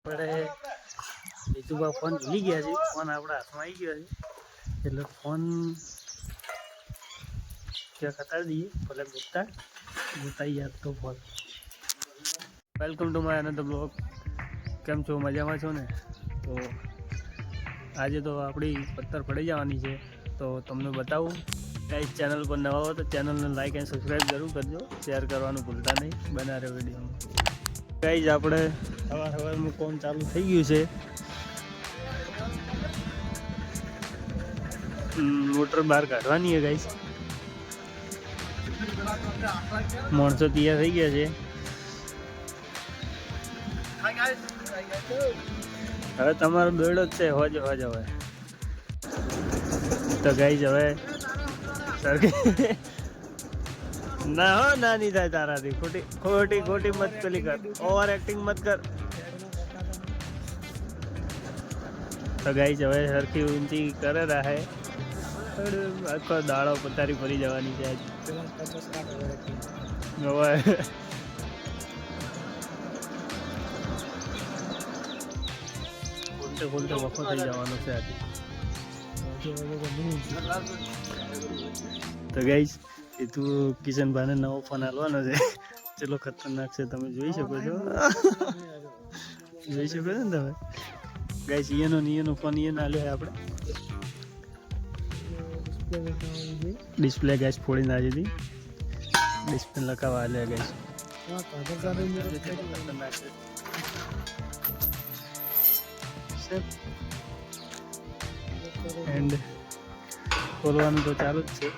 આપણે બીજું ફોન ભૂલી ગયા છે. ફોન આપણા હાથમાં આવી ગયો છે એટલે ફોન ત્યાં કતારી દઈએ ભલે ગોતાઈ યાદ તો phone. Welcome to my another blog. કેમ છો? મજામાં છો ને? તો આજે તો આપણી પથ્થર પડી જવાની છે તો તમને બતાવું. ગાઈસ ચેનલ પર નવા હો તો ચેનલને લાઈક એન્ડ સબસ્ક્રાઈબ જરૂર કરજો. શેર કરવાનું ભૂલતા નહીં. બના રહે વિડીયોમાં. ગાઈસ આપણે સવારમાં કોમ ચાલુ થઈ ગયું છે. મોટર બહાર કાઢવાની છે ગાઈસ. માણસો તૈયાર થઈ ગયા છે. હવે તમારો દોડો જ છે. હોજ હવે તો ગાઈસ હવે ના હો ના નહીં થાય તારાથી. ખોટી મત પેલી કર. ઓવર એક્ટિંગ મત કર. તો ગાઈસ હવે સરખી ઊંચી કરે રહે. આખો દાડો પથારી ફરી જવાની છે હવે. ખોલતે વખો થઈ જવાનો છે આજે. તો ગાઈસ એ તું કિશનભાઈને નવો ફોન આલવાનો છે. ચલો ખતરનાક છે, તમે જોઈ શકો છો. જોઈ શકો છો ને તમે ગાઈસ. એનો ફોન આલ્યો આપણે. ડિસ્પ્લે ગાઈસ ફોડી નાખી હતી. Display લખાવા Alya guys. એન્ડ ખોલવાનું તો ચાલુ જ છે.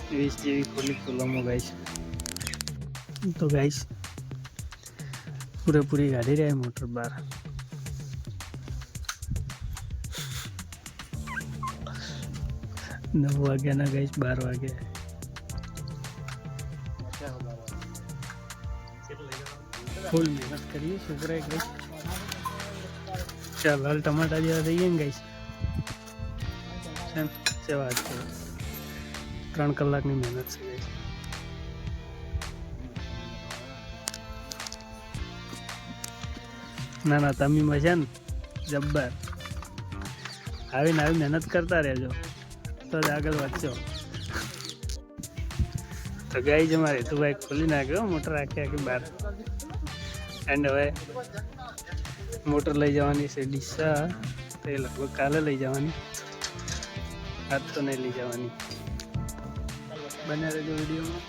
20 જેવી ખોલવામાં ગાઈસ. તો ગાઈસ પૂરેપૂરી કાઢી રહ્યા મોટર બહાર. 9 વાગ્યાના ગાઈસ 12 વાગ્યા. ફૂલ મહેનત કરીએ છોકરાએ ગાઈસ. ચાલ હાલ ટમાટા જેવા થઈ ગયા ને ગાઈસ. સેવા જ છે. 3 કલાકની મહેનત છે ગાઈસ. ના તમે મજા ને જબ્બર. આવી મહેનત કરતા રહેજો તો જ આગળ વધશો. તો ગાઈસ અમારે તો ભાઈ ખોલી નાખ્યો મોટર આખી બહાર. એન્ડ હવે મોટર લઈ જવાની છે ડીસા. તો એ લગભગ કાલે લઈ જવાની. આજ તો નહીં લઈ જવાની. બને રહેજો વિડીયોમાં.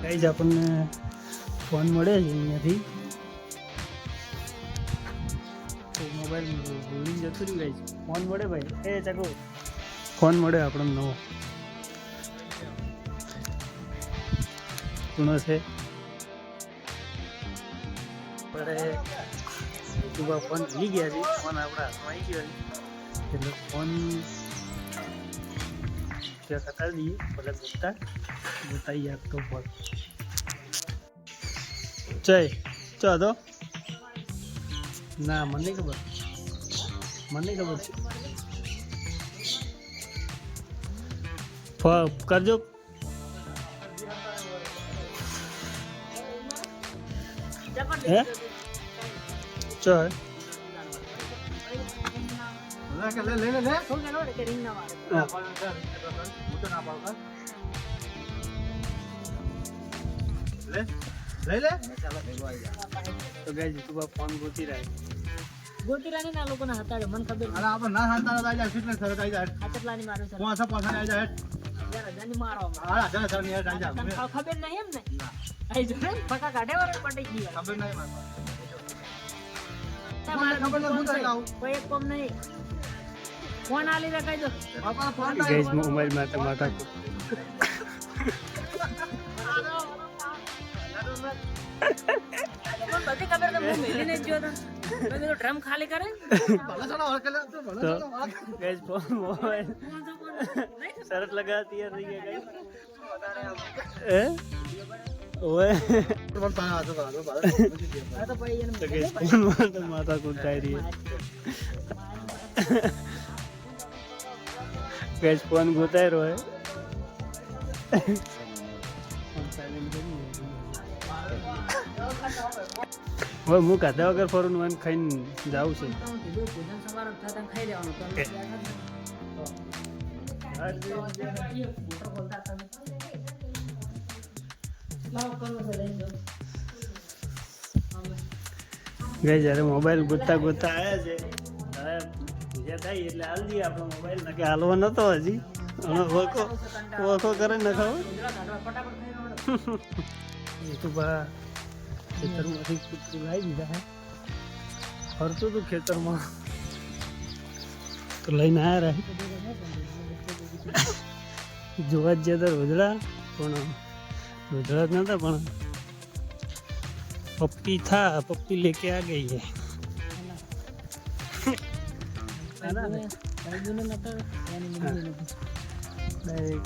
ગાઈસ આપણને ફોન મળે છે અહીંયાથી. તો મોબાઈલ ભૂલી જતું રહ્યું ગાઈસ. ફોન મળે ભાઈ. એ ચાકો ફોન મળે આપણને નવો. સુનો છે આપણે ફોન ભૂલી ગયા છે. ફોન આપણા હાથમાં આવી ગયો છે એટલે ફોન ત્યાં કતારી દઈએ ભલે ગોતાઈ યાદ તો ફોન. ચો તો ના મને નહીં ખબર છે. કરજો હે ચો હે તો ગાઈસ તું ફોન ગોતી રહ્યા ને. આ લોકોને હતાડે મને ખબર. અરે આપણે ના હતાડે આઈ જાય. ફિટનેસ સરત આઈ જાય. હાચટલાની મારું સર. પોસા આઈ જાય. યાર અજાની મારો. હા અજાની સર આઈ જાય. ખબર નહીં એમ ને. આઈ જો ફટા કાઢે વર પટી ગઈ. ખબર નહીં મને. તમારે ખબર ન હું થઈ આવું. કોઈ એક કોમ નહીં. ફોન આલી રે કહી દો. બાપા ફોન ગાઈસ મોબાઈલ માં માતા કો. બધી ખબર તો હું મેલીને જ જોતો. તો ડ્રમ ખાલી કરે. ભલે ચલો હળકેલે તો ભલે ચલો. ગાઈસ ફોન મોબાઈલ શરત લગા તૈયાર થઈ ગયા ગાઈસ. હે ઓએ ફોન પાછો તો પડી એને તો ગાઈસ ફોન માં તો માતા કો થાય રહી है. गाइस फोन गोताय रहो है. હવે હું કાધા વગર ફરું મને ખાઈને જાવું છે. ગઈ જ્યારે મોબાઈલ ગોતતા ગોતતા આવ્યા છે હવે બીજા થાય એટલે હાલ દઈએ આપણો મોબાઈલ ને કે હાલવો નતો હજી ઓળખો કરે ન ખાવ યુટ્યુબા ખેતરમાંથી કૂતરું લાવી દીધા હે ફરતું હતું ખેતરમાં તો લઈને આવ્યા રહે જોવા જ જતા રોજડા પણ રોજડા જ નતા પણ पप्पी था पप्पी लेके आ गई है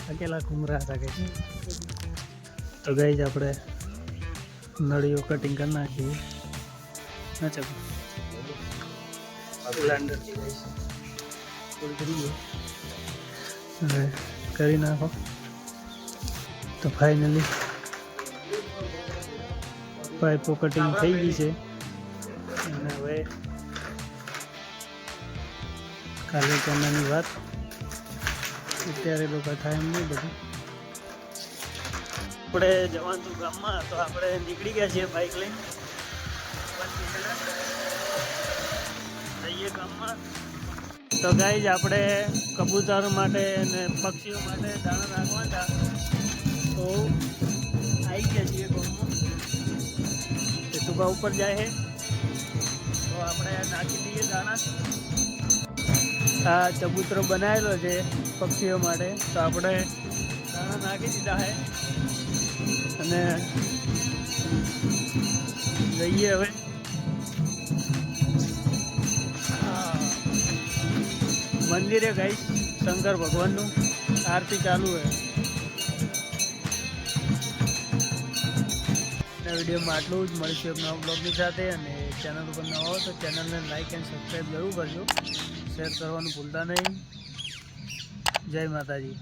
अकेला घूम रहा था कहीं तो गई આપણે નળીઓ કટિંગ કરી નાખી ના ચાલો બ્લેન્ડર હવે કરી નાખો તો ફાઇનલી પાઇપો કટિંગ થઈ ગઈ છે અને હવે કાલે ચણાની વાત અત્યારે લોકો થાય એમ નહીં બધું આપણે જવાનું ગામમાં તો આપણે નીકળી ગયા છીએ બાઇક લઈને જઈએ ગામમાં તો ગાઈઝ આપણે કબૂતર માટે અને પક્ષીઓ માટે દાણા નાખવાના તો આવી ગયા છીએ ગામમાં સુબહ ઉપર જાય છે તો આપણે નાખી દઈએ દાણા આ ચબૂતરો બનાવેલો છે પક્ષીઓ માટે તો આપણે દાણા નાખી દીધા છે અને જઈએ હવે મંદિરે ગાઈસ શંકર ભગવાનનું આરતી ચાલુ છે વિડીયોમાં આટલું જ મળીશું નવા બ્લોગની સાથે અને ચેનલ ઉપર નવા હો તો ચેનલને લાઈક એન્ડ સબસ્ક્રાઈબ જરૂર કરજો શેર કરવાનું ભૂલતા નહીં જય માતાજી.